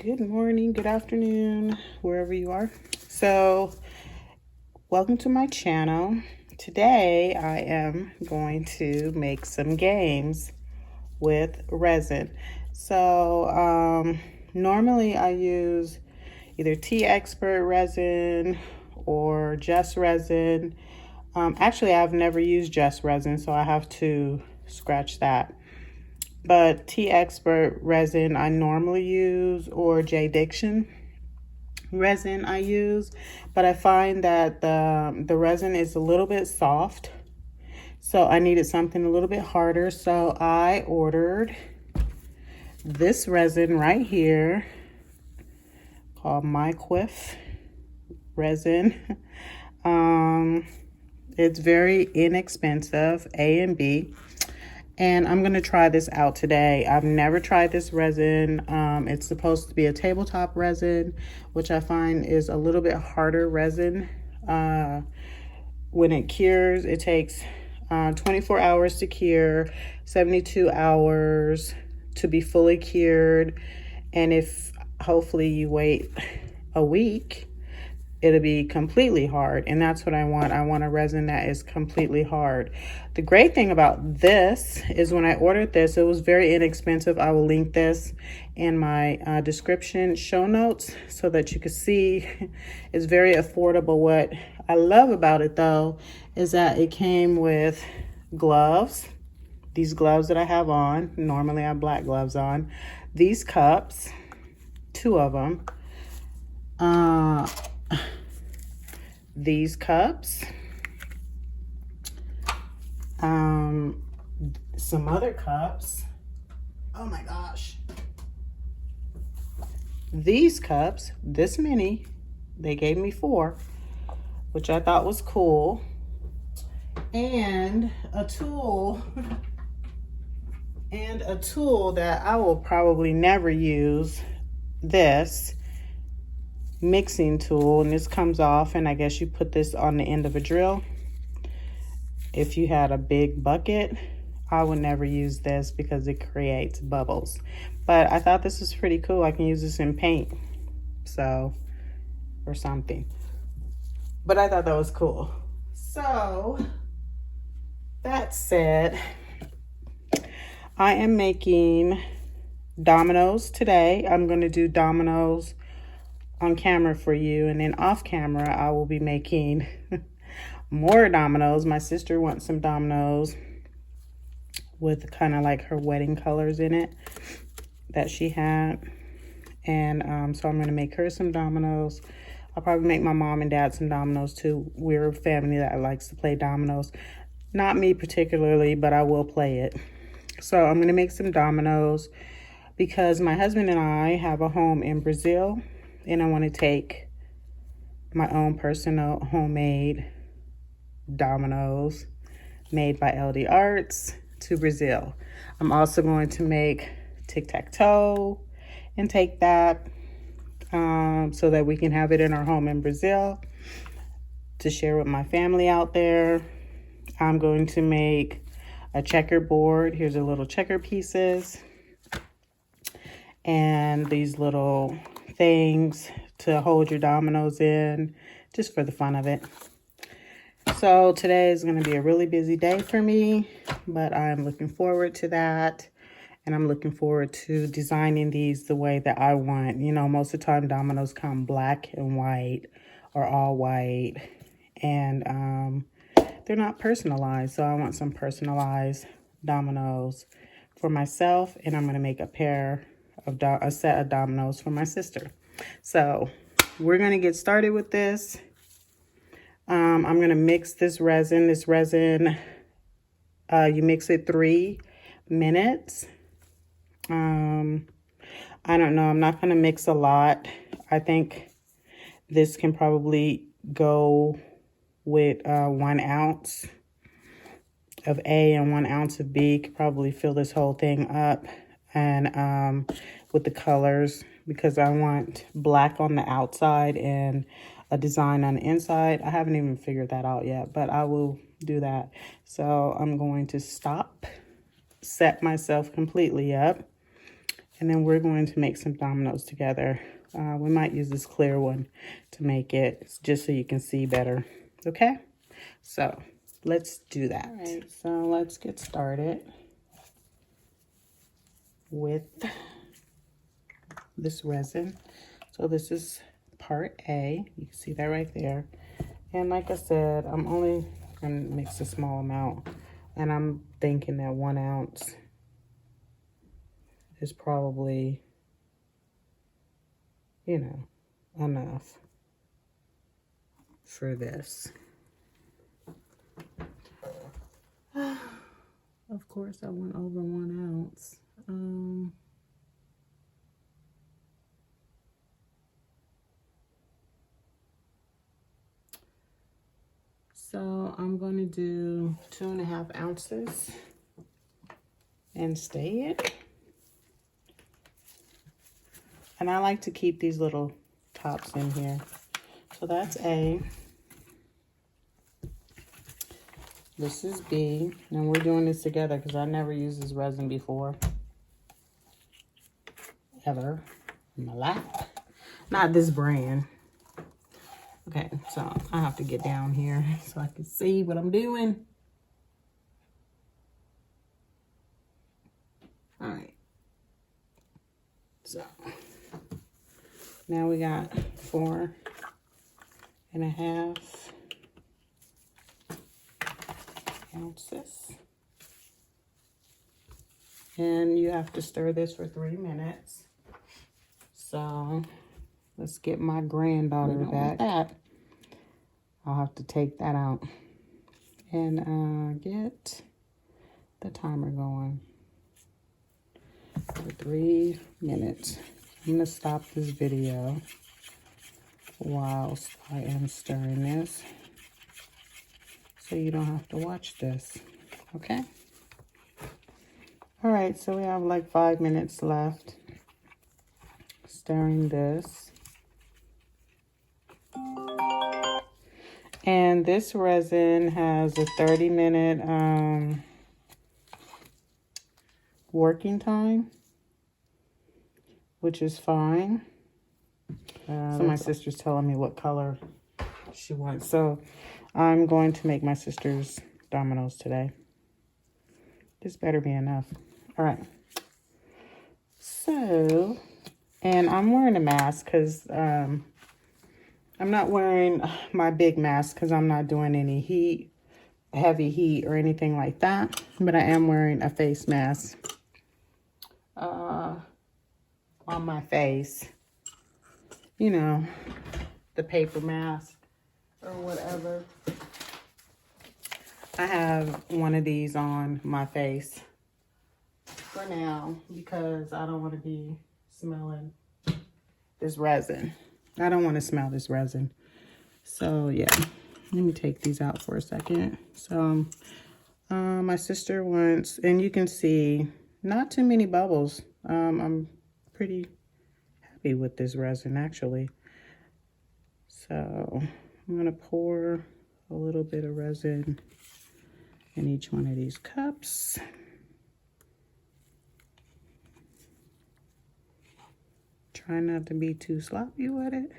Good morning, good afternoon, wherever you are. So, welcome to my channel. Today, I am going to make some games with resin. So, normally I use either T-Expert resin or Just Resin. Actually, I've never used Just Resin, so I have to scratch that. But T-Expert resin I normally use, or J-Diction resin I use, but I find that the resin is a little bit soft, so I needed something a little bit harder. So I ordered this resin right here called MyQuif resin. It's very inexpensive, A and B. And I'm going to try this out today. I've never tried this resin. It's supposed to be a tabletop resin, which I find is a little bit harder resin. When it cures, it takes 24 hours to cure, 72 hours to be fully cured. And if hopefully you wait a week, it'll be completely hard, and that's what I want. I want a resin that is completely hard. The great thing about this is when I ordered this, it was very inexpensive. I will link this in my description show notes so that you can see it's very affordable. What I love about it though is that it came with gloves. These gloves that I have on, normally I have black gloves on. These cups, 2 of them. These cups, some other cups. Oh my gosh. These cups, this many, they gave me 4, which I thought was cool. And a tool, that I will probably never use, this mixing tool, and this comes off, and I guess you put this on the end of a drill. If you had a big bucket, I would never use this because it creates bubbles, but I thought this was pretty cool. I can use this in paint, so, or something, but I thought that was cool. So that said, I am making dominoes today. I'm going to do dominoes on camera for you, and then off camera I will be making more dominoes. My sister wants some dominoes with kind of like her wedding colors in it that she had, and so I'm going to make her some dominoes. I'll probably make my mom and dad some dominoes too. We're a family that likes to play dominoes. Not me particularly, but I will play it. So I'm going to make some dominoes because my husband and I have a home in Brazil, and I want to take my own personal homemade dominoes made by LD Arts to Brazil. I'm also going to make tic-tac-toe and take that so that we can have it in our home in Brazil to share with my family out there. I'm going to make a checkerboard. Here's a little checker pieces and these little things to hold your dominoes in, just for the fun of it. So today is going to be a really busy day for me, but I'm looking forward to that, and I'm looking forward to designing these the way that I want. You know, most of the time dominoes come black and white or all white, and they're not personalized, so I want some personalized dominoes for myself, and I'm going to make a set of dominoes for my sister. So we're going to get started with this. I'm going to mix this resin. You mix it 3 minutes. I don't know. I'm not going to mix a lot. I think this can probably go with 1 ounce of A and 1 ounce of B. Could probably fill this whole thing up, and with the colors, because I want black on the outside and a design on the inside. I haven't even figured that out yet, but I will do that. So I'm going to set myself completely up, And then we're going to make some dominoes together. We might use this clear one to make it, just so you can see better. Okay? So let's do that. All right, so let's get started with this resin. So this is part A. You can see that right there. And like I said, I'm only going to mix a small amount. And I'm thinking that 1 ounce is probably, you know, enough for this. Of course, I went over 1 ounce. So I'm going to do 2.5 ounces and stay it. And I like to keep these little tops in here. So that's A. This is B. And we're doing this together because I never used this resin before. Ever in my life. Not this brand. Okay, so I have to get down here so I can see what I'm doing. All right. So now we got 4.5 ounces. And you have to stir this for 3 minutes. So let's get my granddaughter back. I'll have to take that out and get the timer going for 3 minutes. I'm gonna stop this video whilst I am stirring this so you don't have to watch this, okay? All right, so we have like 5 minutes left stirring this. And this resin has a 30-minute working time, which is fine. So my sister's telling me what color she wants. So I'm going to make my sister's dominoes today. This better be enough. All right. So, and I'm wearing a mask because I'm not wearing my big mask because I'm not doing any heavy heat or anything like that. But I am wearing a face mask on my face. You know, the paper mask or whatever. I have one of these on my face for now because I don't want to be smelling this resin. I don't want to smell this resin. So yeah, let me take these out for a second. So my sister wants, and you can see not too many bubbles. I'm pretty happy with this resin actually. So I'm gonna pour a little bit of resin in each one of these cups. Try not to be too sloppy with it.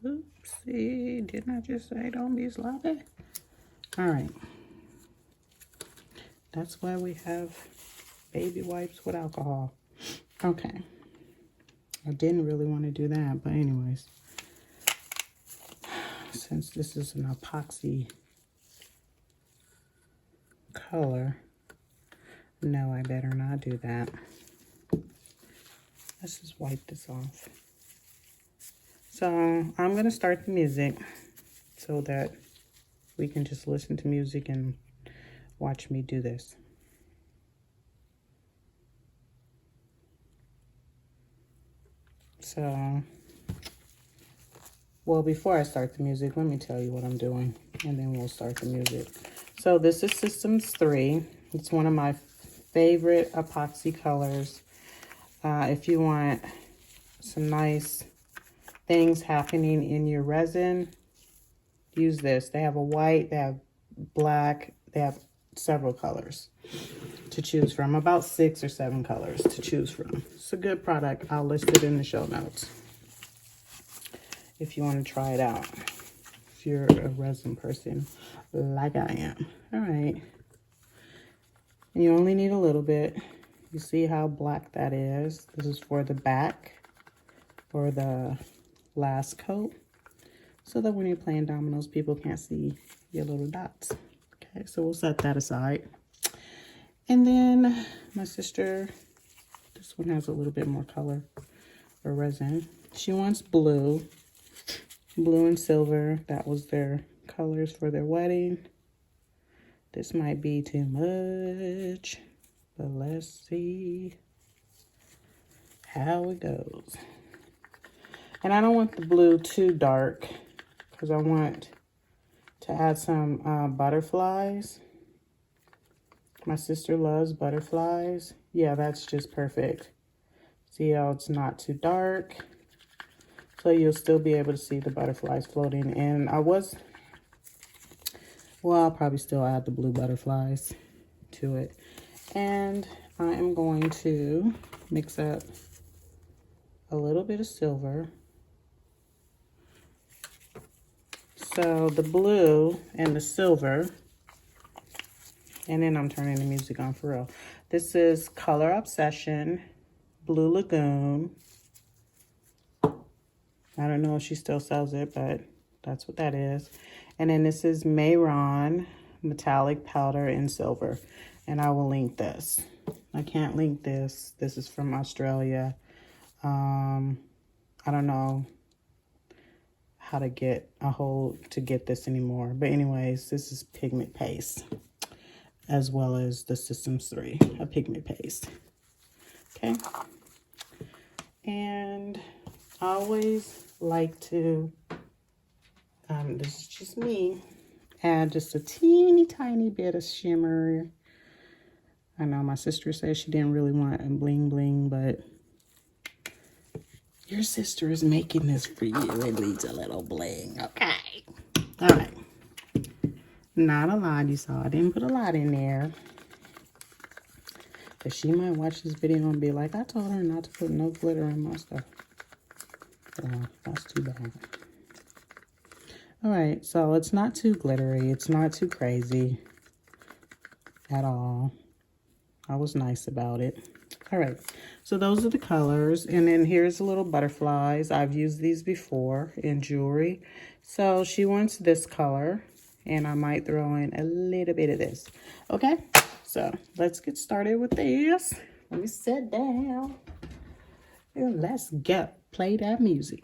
Oopsie, didn't I just say don't be sloppy? All right. That's why we have baby wipes with alcohol. Okay. I didn't really want to do that, but anyways. Since this is an epoxy color, no, I better not do that. Let's just wipe this off. So I'm going to start the music so that we can just listen to music and watch me do this. So, well, before I start the music, let me tell you what I'm doing, and then we'll start the music. So this is Systems 3. It's one of my favorite epoxy colors. If you want some nice things happening in your resin, use this. They have a white, they have black. They have several colors to choose from, about 6 or 7 colors to choose from. It's a good product. I'll list it in the show notes if you want to try it out, if you're a resin person like I am. All right, and you only need a little bit. You see how black that is? This is for the back, for the last coat, so that when you're playing dominoes, people can't see your little dots. Okay, so we'll set that aside. And then my sister, this one has a little bit more color or resin. She wants blue and silver. That was their colors for their wedding. This might be too much, but let's see how it goes. And I don't want the blue too dark because I want to add some butterflies. My sister loves butterflies. Yeah, that's just perfect. See how it's not too dark? So you'll still be able to see the butterflies floating. And I'll probably still add the blue butterflies to it. And I am going to mix up a little bit of silver. So the blue and the silver, and then I'm turning the music on for real. This is Color Obsession, Blue Lagoon. I don't know if she still sells it, but that's what that is. And then this is Mayron Metallic Powder in Silver. And I will link this. I can't link this. This is from Australia. I don't know how to get this anymore. But anyways, this is pigment paste, as well as the Systems 3, a pigment paste. Okay. And I always like to, this is just me, add just a teeny tiny bit of shimmer. I know my sister said she didn't really want a bling bling, but your sister is making this for you. It needs a little bling, okay? All right. Not a lot, you saw. I didn't put a lot in there. Because she might watch this video and be like, I told her not to put no glitter in my stuff. Oh, that's too bad. All right, so it's not too glittery. It's not too crazy at all. I was nice about it. All right, so those are the colors. And then here's the little butterflies. I've used these before in jewelry. So she wants this color, and I might throw in a little bit of this. Okay, so let's get started with this. Let me sit down and let's go. Play that music.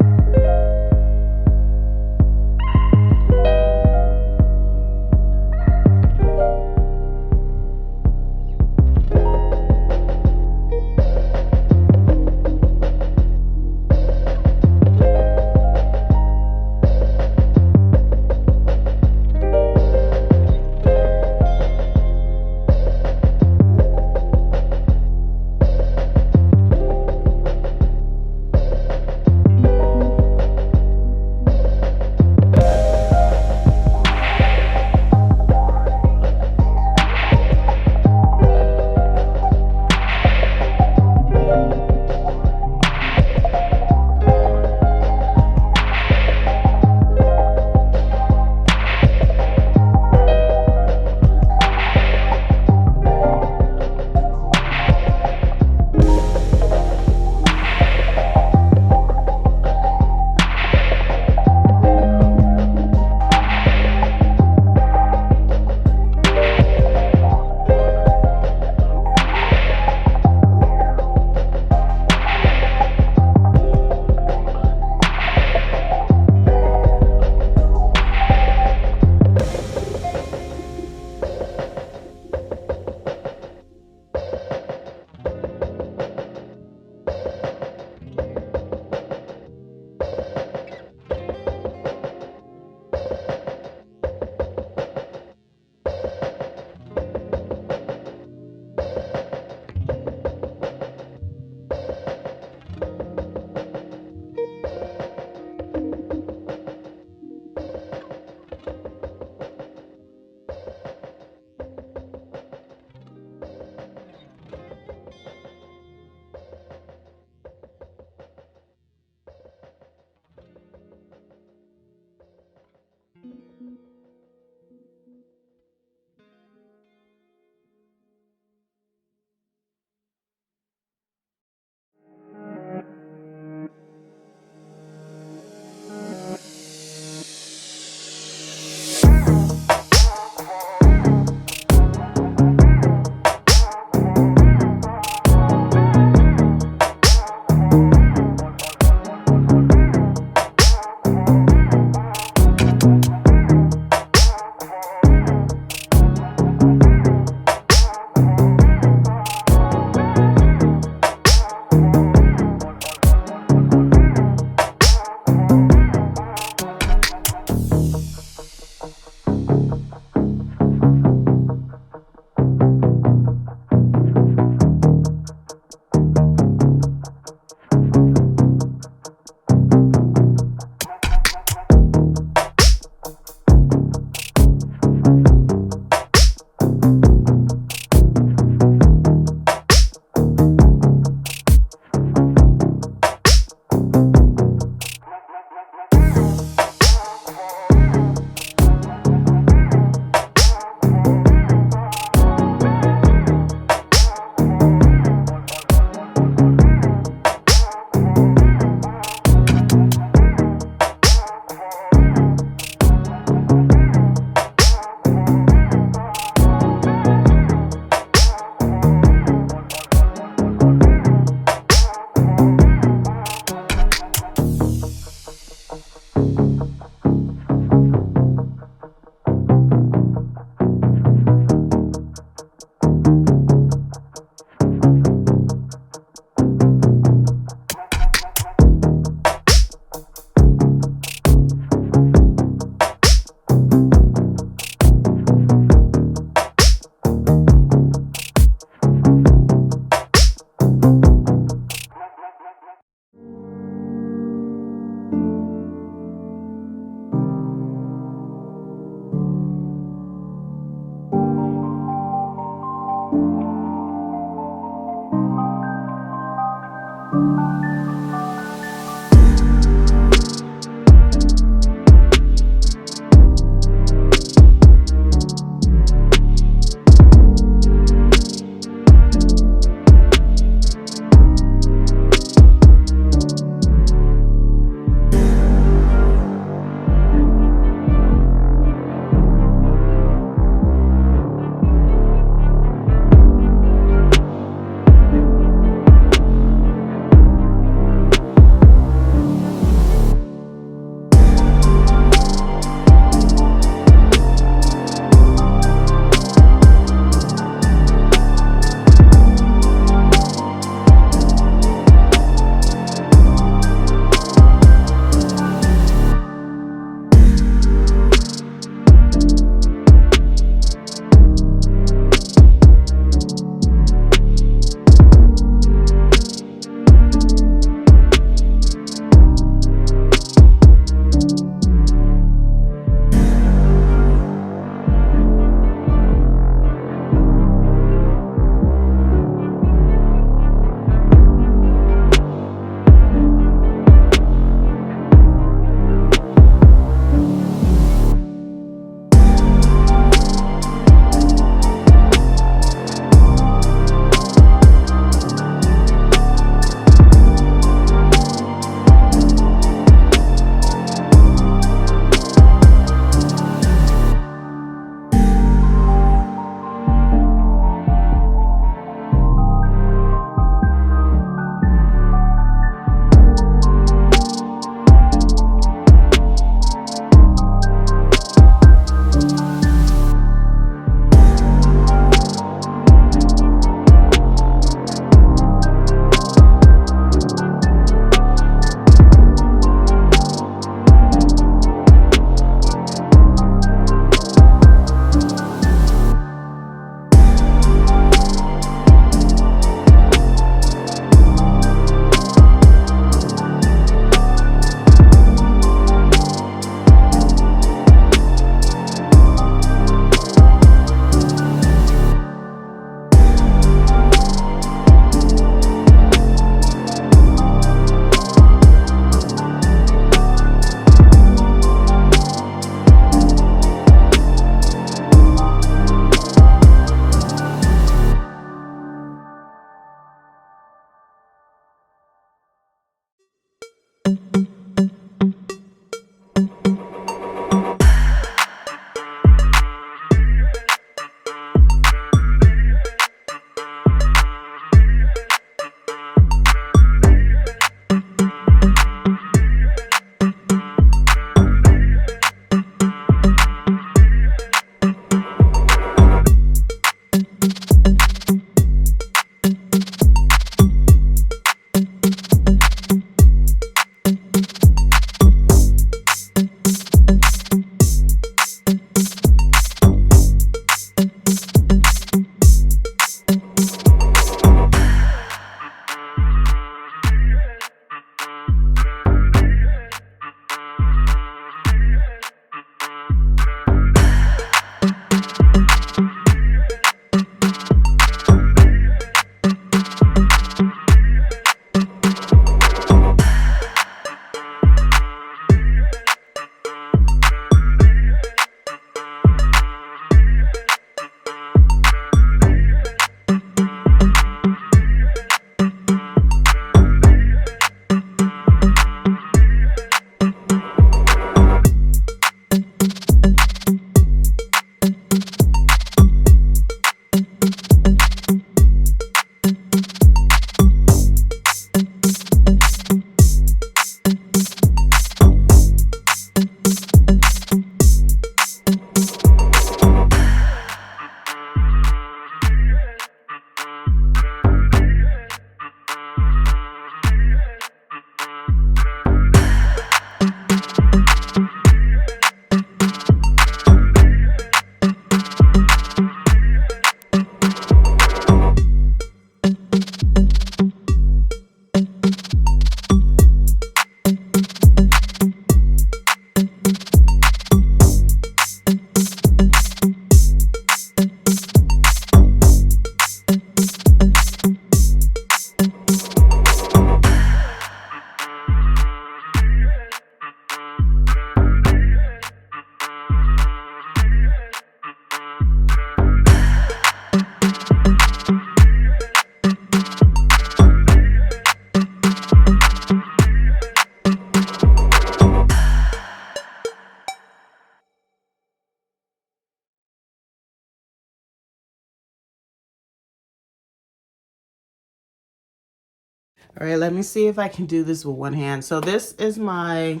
All right, let me see if I can do this with one hand. So this is my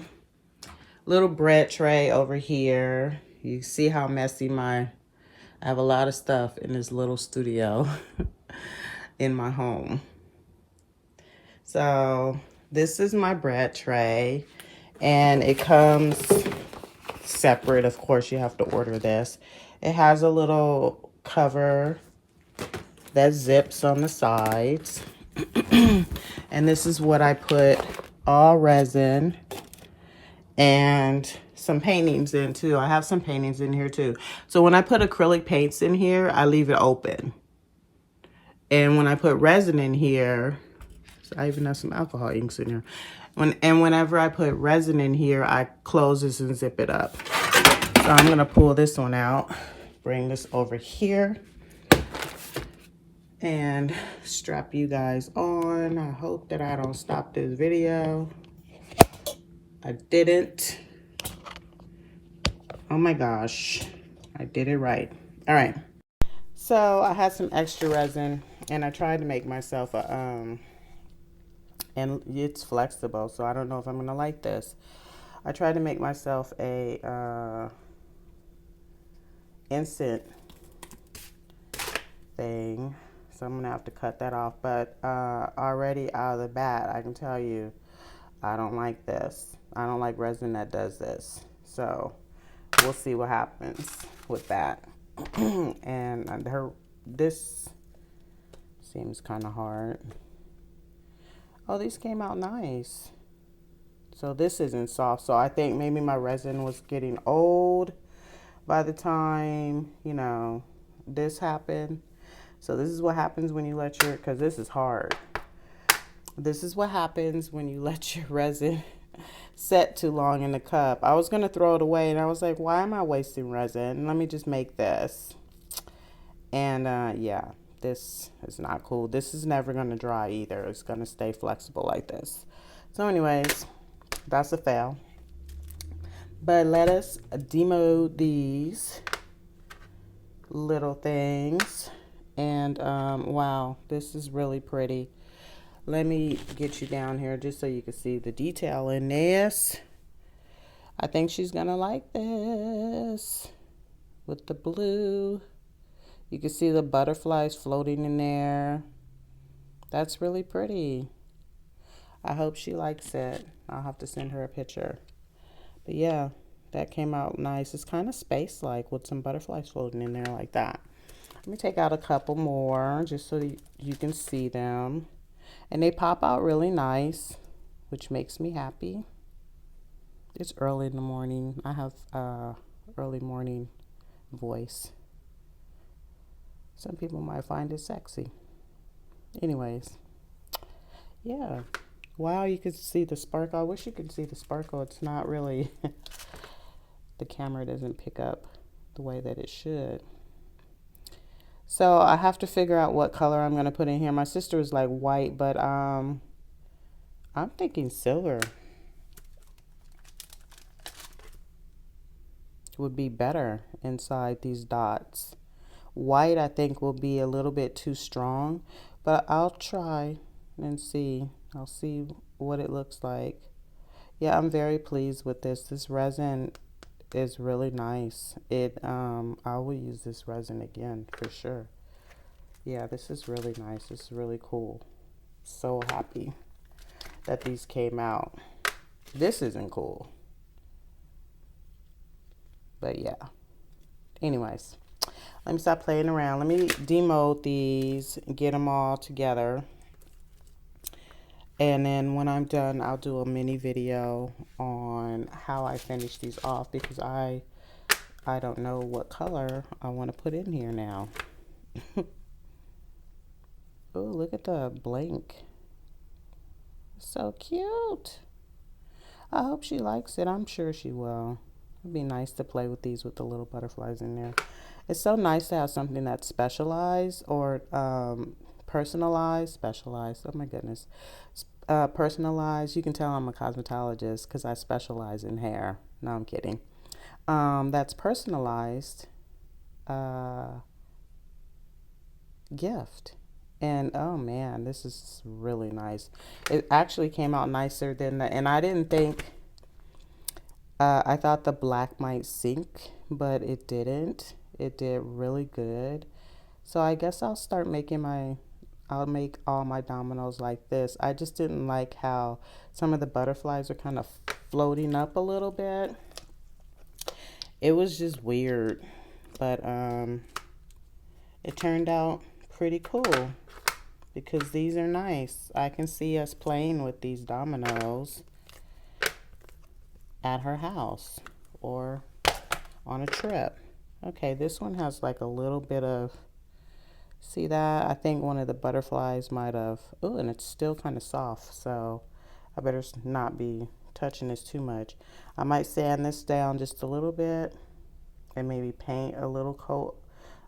little bread tray over here. You see how messy I have a lot of stuff in this little studio in my home. So this is my bread tray, and it comes separate. Of course, you have to order this. It has a little cover that zips on the sides. And this is what I put all resin and some paintings in too. I have some paintings in here too. So when I put acrylic paints in here, I leave it open. And when I put resin in here, so I even have some alcohol inks in here. Whenever I put resin in here, I close this and zip it up. So I'm gonna pull this one out, bring this over here, and strap you guys on. I hope that I don't stop this video. I didn't. Oh my gosh, I did it right. All right. So I had some extra resin, and I tried to make myself a and it's flexible, so I don't know if I'm gonna like this. I tried to make myself a instant thing, so I'm gonna have to cut that off. But already out of the bat, I can tell you, I don't like this. I don't like resin that does this. So we'll see what happens with that. And this seems kind of hard. Oh, these came out nice. So this isn't soft. So I think maybe my resin was getting old by the time, you know, this happened. So this is what happens when you let your, because this is hard. This is what happens when you let your resin set too long in the cup. I was going to throw it away, and I was like, why am I wasting resin? Let me just make this. And yeah, this is not cool. This is never going to dry either. It's going to stay flexible like this. So anyways, that's a fail. But let us demo these little things. And wow, this is really pretty. Let me get you down here just so you can see the detail in this. I think she's gonna like this with the blue. You can see the butterflies floating in there. That's really pretty. I hope she likes it. I'll have to send her a picture. But yeah, that came out nice. It's kind of space-like with some butterflies floating in there like that. Let me take out a couple more just so you can see them. And they pop out really nice, which makes me happy. It's early in the morning. I have early morning voice. Some people might find it sexy. Anyways, yeah. Wow, you can see the sparkle. I wish you could see the sparkle. It's not really, the camera doesn't pick up the way that it should. So I have to figure out what color I'm going to put in here. My sister was like white, but I'm thinking silver would be better inside these dots. White, I think, will be a little bit too strong, but I'll try and see. I'll see what it looks like. Yeah, I'm very pleased with this. This resin is really nice. I will use this resin again for sure. Yeah, this is really nice. This is really cool. So happy that these came out. This isn't cool. But yeah. Anyways, let me stop playing around. Let me demold these and get them all together. And then when I'm done, I'll do a mini video on how I finish these off, because I don't know what color I want to put in here now. Oh, look at the blink. So cute. I hope she likes it. I'm sure she will. It'd be nice to play with these with the little butterflies in there. It's so nice to have something that's specialized or personalized. Specialized. Oh my goodness. Personalized. You can tell I'm a cosmetologist because I specialize in hair. No, I'm kidding. That's personalized gift. And oh man, this is really nice. It actually came out nicer than the, and I didn't think, I thought the black might sink, but it didn't. It did really good. So I guess I'll make all my dominoes like this. I just didn't like how some of the butterflies are kind of floating up a little bit. It was just weird, but it turned out pretty cool because these are nice. I can see us playing with these dominoes at her house or on a trip. Okay, this one has like a little bit of, see that? I think one of the butterflies might have, oh, and it's still kind of soft, so I better not be touching this too much. I might sand this down just a little bit and maybe paint a little coat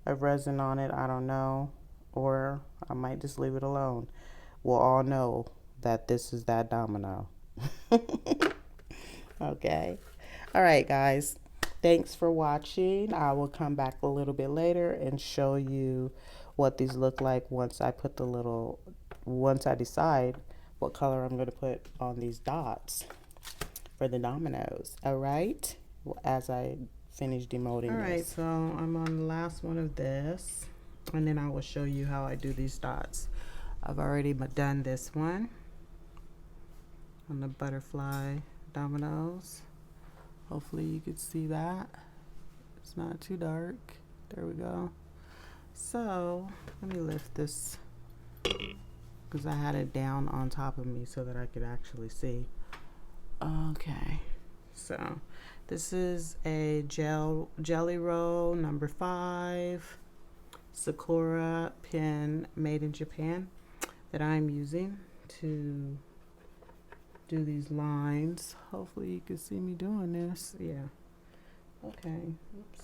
of resin on it. I don't know. Or I might just leave it alone. We'll all know that this is that domino. Okay. All right, guys. Thanks for watching. I will come back a little bit later and show you what these look like once I decide what color I'm going to put on these dots for the dominoes. All right. As I finish demolding this. All right, so I'm on the last one of this, and then I will show you how I do these dots. I've already done this one on the butterfly dominoes. Hopefully you could see that. It's not too dark. There we go. So let me lift this because I had it down on top of me so that I could actually see. Okay, so this is a jelly roll number 5 Sakura pen made in Japan that I'm using to do these lines. Hopefully you can see me doing this. Yeah. Okay. Oops.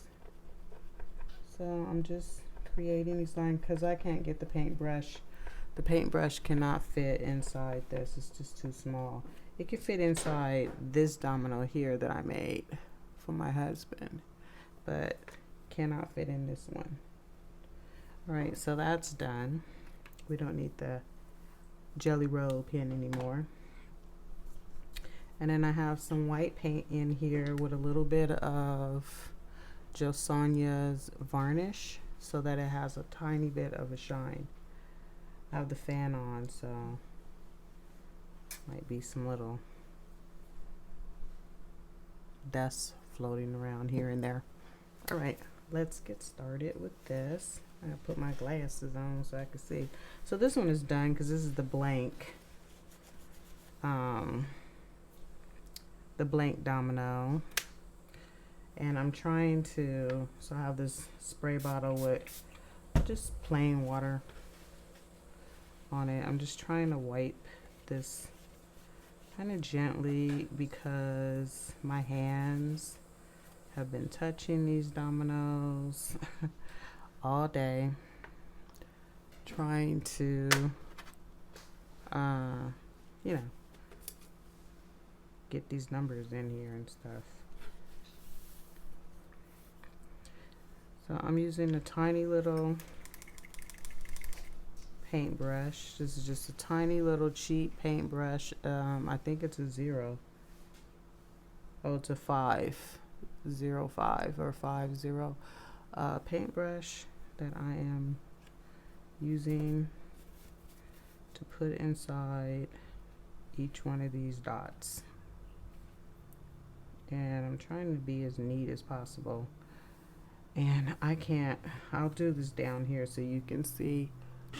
So I'm just creating these lines because I can't get the paintbrush. The paintbrush cannot fit inside this. It's just too small. It can fit inside this domino here that I made for my husband, but cannot fit in this one. All right, so that's done. We don't need the jelly roll pen anymore. And then I have some white paint in here with a little bit of Josonia's varnish so that it has a tiny bit of a shine. I have the fan on, so might be some little dust floating around here and there. All right, let's get started with this. I'm gonna put my glasses on so I can see. So this one is done because this is the blank domino, and I'm trying to, so I have this spray bottle with just plain water on it. I'm just trying to wipe this kind of gently because my hands have been touching these dominoes all day, trying to you know, get these numbers in here and stuff. So I'm using a tiny little paintbrush. This is just a tiny little cheap paintbrush. I think it's a 0. Oh, it's a 505 or 50 paintbrush that I am using to put inside each one of these dots. And I'm trying to be as neat as possible. And I'll do this down here so you can see.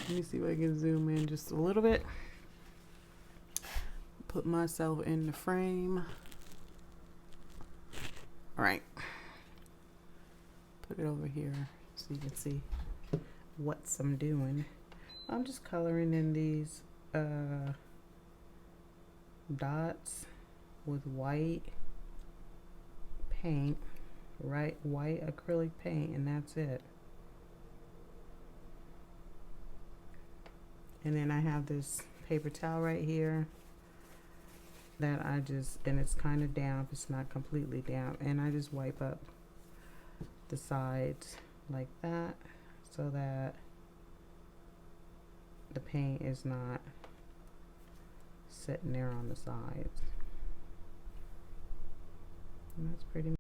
Let me see if I can zoom in just a little bit. Put myself in the frame. All right. Put it over here so you can see what I'm doing. I'm just coloring in these dots with white paint, white acrylic paint, and that's it. And then I have this paper towel right here that and it's kind of damp, it's not completely damp, and I just wipe up the sides like that so that the paint is not sitting there on the sides. And that's pretty much.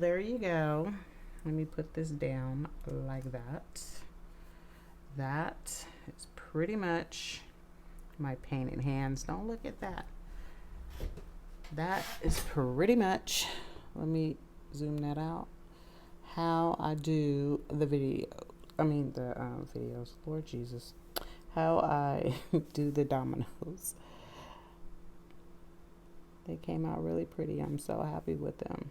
There you go. Let me put this down like that. That is pretty much my painted hands. Don't look at that. That is pretty much, let me zoom that out. how I do the videos, Lord Jesus, how I do the dominoes. They came out really pretty. I'm so happy with them.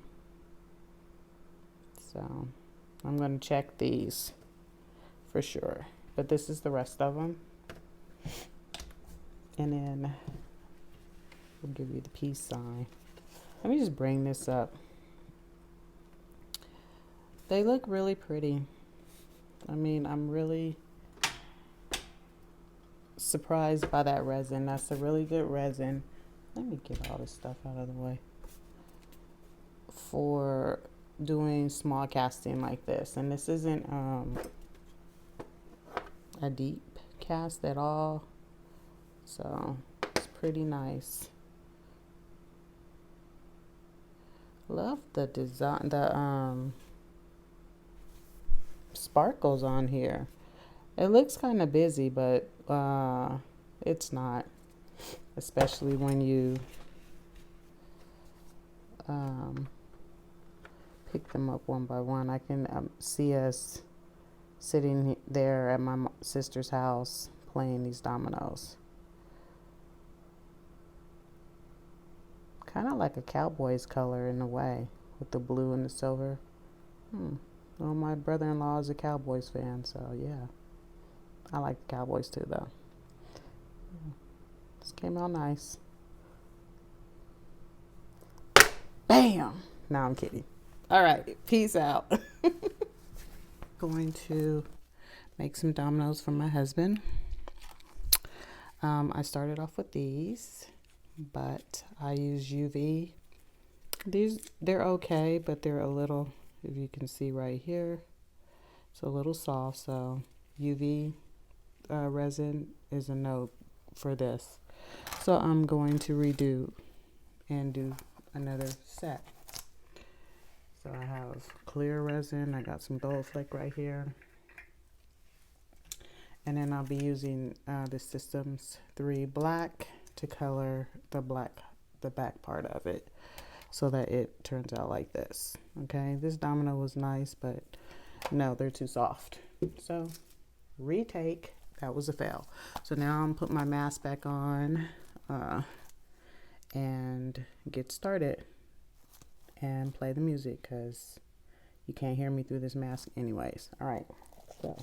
So I'm going to check these for sure. But this is the rest of them. And then we'll give you the peace sign. Let me just bring this up. They look really pretty. I mean, I'm really surprised by that resin. That's a really good resin. Let me get all this stuff out of the way. For doing small casting like this. And this isn't a deep cast at all. So it's pretty nice. Love the design, the sparkles on here. It looks kind of busy, but it's not, especially when you pick them up one by one. I can see us sitting there at my sister's house playing these dominoes. Kind of like a Cowboys color in a way, with the blue and the silver. Well, my brother-in-law is a Cowboys fan, so yeah. I like the Cowboys too, though. This came out nice. Bam! No, I'm kidding. All right, peace out. Going to make some dominoes for my husband. I started off with these, but I use UV. They're okay, but they're a little, if you can see right here, it's a little soft, so UV resin is a no for this. So I'm going to redo and do another set. So I have clear resin. I got some gold flake right here. And then I'll be using the Systems 3 black to color the back part of it, so that it turns out like this. Okay, this domino was nice, but no, they're too soft. So retake. That was a fail. So now I'm put my mask back on and get started and play the music, because you can't hear me through this mask anyways. All right, so